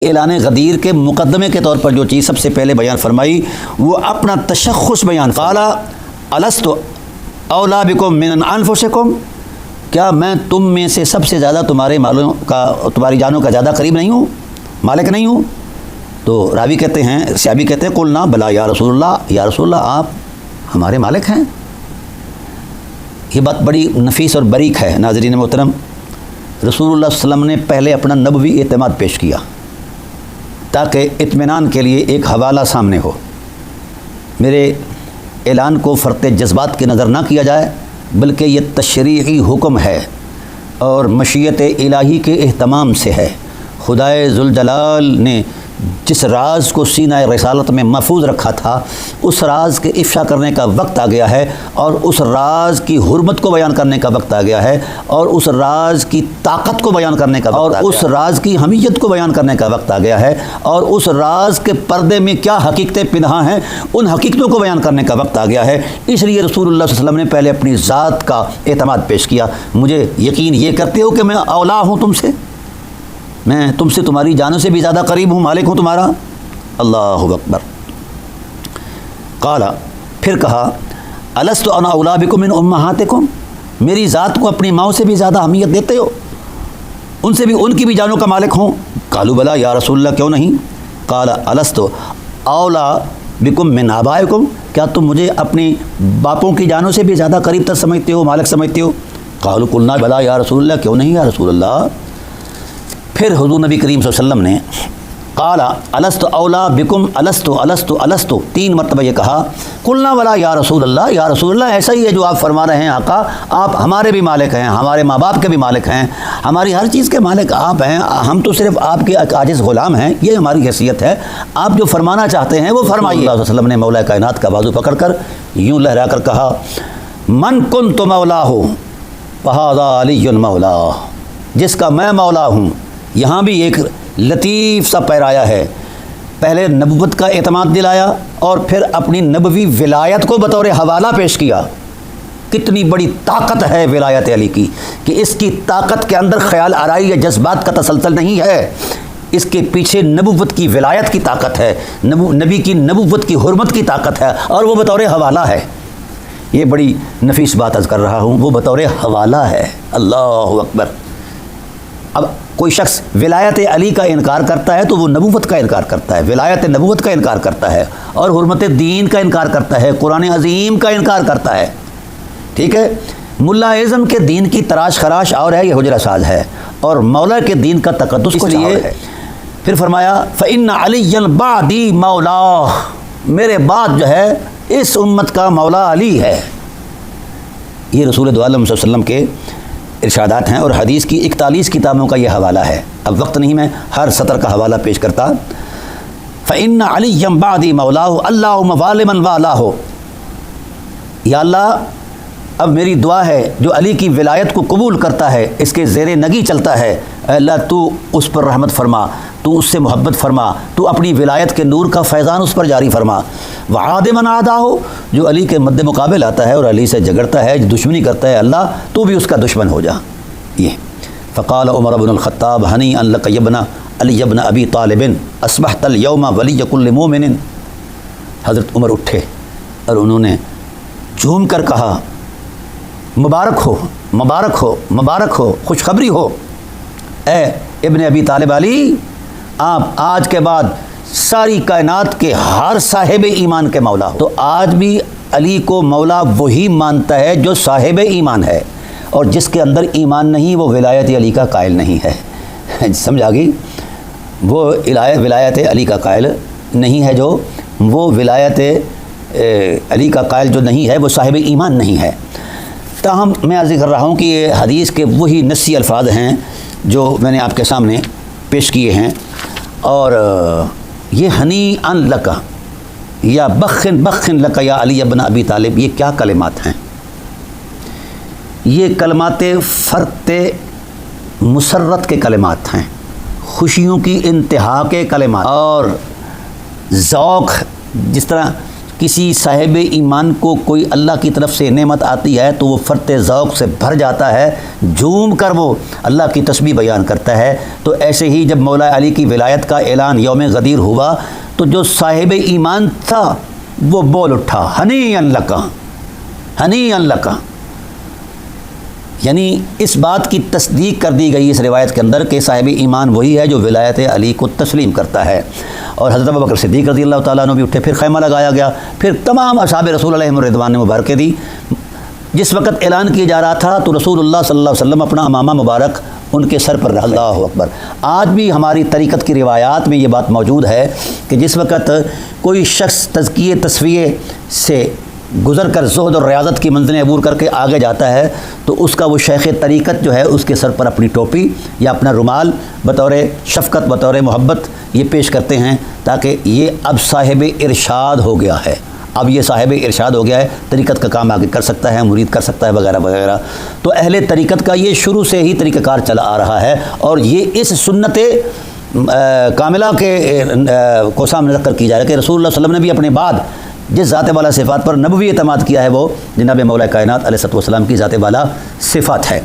اعلان غدیر کے مقدمے کے طور پر جو چیز سب سے پہلے بیان فرمائی وہ اپنا تشخص بیان، قال الست اولا بکم من انفسکم، کیا میں تم میں سے سب سے زیادہ تمہارے مالوں کا، تمہاری جانوں کا زیادہ قریب نہیں ہوں، مالک نہیں ہوں؟ تو راوی کہتے ہیں، صحابی کہتے ہیں قلنا بلا یا رسول اللہ، یا رسول اللہ آپ ہمارے مالک ہیں۔ یہ بات بڑی نفیس اور باریک ہے ناظرین محترم۔ رسول اللہ صلی اللہ علیہ وسلم نے پہلے اپنا نبوی اعتماد پیش کیا تاکہ اطمینان کے لیے ایک حوالہ سامنے ہو، میرے اعلان کو فرط جذبات کی نظر نہ کیا جائے، بلکہ یہ تشریعی حکم ہے اور مشیت الہی کے اہتمام سے ہے۔ خدائے ذوالجلال نے جس راز کو سینہ رسالت میں محفوظ رکھا تھا، اس راز کے افشا کرنے کا وقت آ گیا ہے، اور اس راز کی حرمت کو بیان کرنے کا وقت آ گیا ہے، اور اس راز کی طاقت کو بیان کرنے کا وقت آ گیا ہے، اور اس راز کی حمیت کو بیان کرنے کا وقت آ گیا ہے، اور اس راز کے پردے میں کیا حقیقتیں پنہاں ہیں ان حقیقتوں کو بیان کرنے کا وقت آ گیا ہے۔ اس لیے رسول اللہ صلی اللہ علیہ وسلم نے پہلے اپنی ذات کا اعتماد پیش کیا۔ مجھے یقین یہ کرتے ہو کہ میں اولا ہوں تم سے، میں تم سے تمہاری جانوں سے بھی زیادہ قریب ہوں، مالک ہوں تمہارا؟ اللہ اکبر۔ قال، پھر کہا الست انا اولا بکم من امہاتکم، میری ذات کو اپنی ماؤں سے بھی زیادہ اہمیت دیتے ہو، ان سے بھی، ان کی بھی جانوں کا مالک ہوں؟ قالوا بلا یا رسول اللہ، کیوں نہیں؟ قال الست اولا بکم من آبائکم، کیا تم مجھے اپنی باپوں کی جانوں سے بھی زیادہ قریب تر سمجھتے ہو، مالک سمجھتے ہو؟ قالوا قلنا بلا یا رسول اللہ، کیوں نہیں یا رسول اللہ؟ پھر حضور نبی کریم صلی اللہ علیہ وسلم نے قال الست اولا بکم، الست الست الست، 3 مرتبہ یہ کہا۔ قلنا ولا یا رسول اللہ، یا رسول اللہ ایسا ہی ہے جو آپ فرما رہے ہیں آقا، آپ ہمارے بھی مالک ہیں، ہمارے ماں باپ کے بھی مالک ہیں، ہماری ہر چیز کے مالک آپ ہیں، ہم تو صرف آپ کے عاجز غلام ہیں، یہ ہماری حیثیت ہے، آپ جو فرمانا چاہتے ہیں وہ فرمائیے۔ اللہ علیہ وسلم نے مولا کائنات کا بازو پکڑ کر یوں لہرا کر کہا، من کنت مولا ہو فہذا علی مولا، جس کا میں مولا ہوں۔ یہاں بھی ایک لطیف سا پیرایا ہے، پہلے نبوت کا اعتماد دلایا اور پھر اپنی نبوی ولایت کو بطور حوالہ پیش کیا۔ کتنی بڑی طاقت ہے ولایت علی کی، کہ اس کی طاقت کے اندر خیال آرائی یا جذبات کا تسلسل نہیں ہے، اس کے پیچھے نبوت کی ولایت کی طاقت ہے، نبی کی نبوت کی حرمت کی طاقت ہے، اور وہ بطور حوالہ ہے۔ یہ بڑی نفیس بات عرض کر رہا ہوں، وہ بطور حوالہ ہے۔ اللہ اکبر۔ اب کوئی شخص ولایت علی کا انکار کرتا ہے تو وہ نبوت کا انکار کرتا ہے، ولایت نبوت کا انکار کرتا ہے، اور حرمت دین کا انکار کرتا ہے، قرآن عظیم کا انکار کرتا ہے، ٹھیک ہے؟ ملا اعظم کے دین کی تراش خراش اور ہے، یہ حجرہ ساز ہے، اور مولا کے دین کا تقدس کچھ اور ہے۔ پھر فرمایا فإن علی بعدی مولا، میرے بعد جو ہے اس امت کا مولا علی ہے۔ یہ رسول دو عالم صلی اللہ علیہ وسلم کے ارشادات ہیں، اور حدیث کی 41 کتابوں کا یہ حوالہ ہے۔ اب وقت نہیں میں ہر سطر کا حوالہ پیش کرتا۔ فإن علی بعدی مولاہ اللہم وال من والہ، یا اللہ اب میری دعا ہے جو علی کی ولایت کو قبول کرتا ہے، اس کے زیر نگی چلتا ہے، اے اللہ تو اس پر رحمت فرما، تو اس سے محبت فرما، تو اپنی ولایت کے نور کا فیضان اس پر جاری فرما۔ وعاد من عاداہ، جو علی کے مد مقابل آتا ہے اور علی سے جھگڑتا ہے، دشمنی کرتا ہے، اللہ تو بھی اس کا دشمن ہو جا۔ یہ فقال عمر بن الخطاب ہنیئا لک یا ابن علی ابن ابی طالب اصبحت اليوم ولی کل مومن، حضرت عمر اٹھے اور انہوں نے جھوم کر کہا، مبارک ہو مبارک ہو مبارک ہو، خوشخبری ہو، اے ابن ابی طالب علی، آپ آج کے بعد ساری کائنات کے ہر صاحب ایمان کے مولا ہو۔ تو آج بھی علی کو مولا وہی مانتا ہے جو صاحب ایمان ہے، اور جس کے اندر ایمان نہیں وہ ولایت علی کا قائل نہیں ہے۔ سمجھ آ گئی؟ وہ ولایت علی کا قائل نہیں ہے، جو وہ ولایت علی کا قائل جو نہیں ہے وہ صاحب ایمان نہیں ہے۔ تاہم میں عرض کر رہا ہوں کہ یہ حدیث کے وہی نصی الفاظ ہیں جو میں نے آپ کے سامنے پیش کیے ہیں، اور یہ ہنیئا لک یا بخن بخن لک یا علی ابن ابی طالب، یہ کیا کلمات ہیں؟ یہ کلمات فرط مسرت کے کلمات ہیں، خوشیوں کی انتہا کے کلمات، اور ذوق، جس طرح کسی صاحب ایمان کو کوئی اللہ کی طرف سے نعمت آتی ہے تو وہ فرط ذوق سے بھر جاتا ہے، جھوم کر وہ اللہ کی تسبیح بیان کرتا ہے۔ تو ایسے ہی جب مولا علی کی ولایت کا اعلان یوم غدیر ہوا تو جو صاحب ایمان تھا وہ بول اٹھا، ہنیئا لک، ہنیئا لک، یعنی اس بات کی تصدیق کر دی گئی اس روایت کے اندر کہ صاحب ایمان وہی ہے جو ولایت علی کو تسلیم کرتا ہے۔ اور حضرت ابوبکر صدیق رضی اللہ تعالیٰ عنہ بھی اٹھے، پھر خیمہ لگایا گیا، پھر تمام اصحاب رسول علیہم الرضوان نے مبارکیں دی۔ جس وقت اعلان کیا جا رہا تھا تو رسول اللہ صلی اللہ علیہ وسلم اپنا امامہ مبارک ان کے سر پر رکھ، اللہ اکبر۔ آج بھی ہماری طریقت کی روایات میں یہ بات موجود ہے کہ جس وقت کوئی شخص تزکیے تصفیے سے گزر کر زہد اور ریاضت کی منزلیں عبور کر کے آگے جاتا ہے تو اس کا وہ شیخ طریقت جو ہے اس کے سر پر اپنی ٹوپی یا اپنا رومال بطور شفقت بطور محبت یہ پیش کرتے ہیں تاکہ یہ اب صاحب ارشاد ہو گیا ہے، اب یہ صاحب ارشاد ہو گیا ہے، طریقت کا کام آگے کر سکتا ہے، مرید کر سکتا ہے وغیرہ وغیرہ۔ تو اہل طریقت کا یہ شروع سے ہی طریقہ کار چلا آ رہا ہے، اور یہ اس سنت کاملہ کے کو سامنے رکھ کر کی جا رہا ہے کہ رسول اللہ صلی اللہ علیہ وسلم نے بھی اپنے بعد جس ذات والا صفات پر نبوی اعتماد کیا ہے وہ جناب مولا کائنات علیہ الصلوۃ والسلام کی ذات والا صفات ہے۔